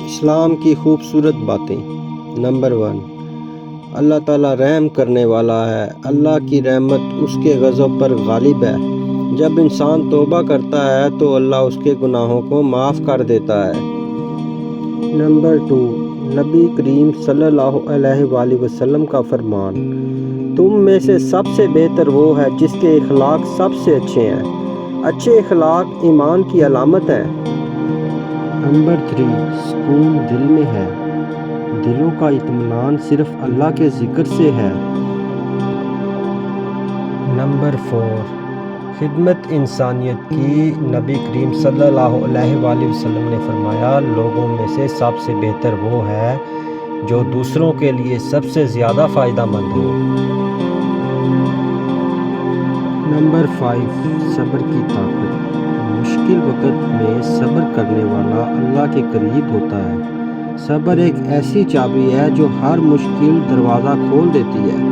اسلام کی خوبصورت باتیں۔ نمبر 1، اللہ تعالیٰ رحم کرنے والا ہے۔ اللہ کی رحمت اس کے غضب پر غالب ہے۔ جب انسان توبہ کرتا ہے تو اللہ اس کے گناہوں کو معاف کر دیتا ہے۔ نمبر 2، نبی کریم صلی اللہ علیہ وآلہ وسلم کا فرمان: تم میں سے سب سے بہتر وہ ہے جس کے اخلاق سب سے اچھے ہیں۔ اچھے اخلاق ایمان کی علامت ہیں۔ نمبر 3، سکون دل میں ہے۔ دلوں کا اطمینان صرف اللہ کے ذکر سے ہے۔ نمبر 4، خدمت انسانیت کی۔ نبی کریم صلی اللہ علیہ وآلہ وسلم نے فرمایا، لوگوں میں سے سب سے بہتر وہ ہے جو دوسروں کے لیے سب سے زیادہ فائدہ مند ہو۔ نمبر 5، صبر کی طاقت۔ مشکل وقت میں صبر کرنے والا اللہ کے قریب ہوتا ہے۔ صبر ایک ایسی چابی ہے جو ہر مشکل دروازہ کھول دیتی ہے۔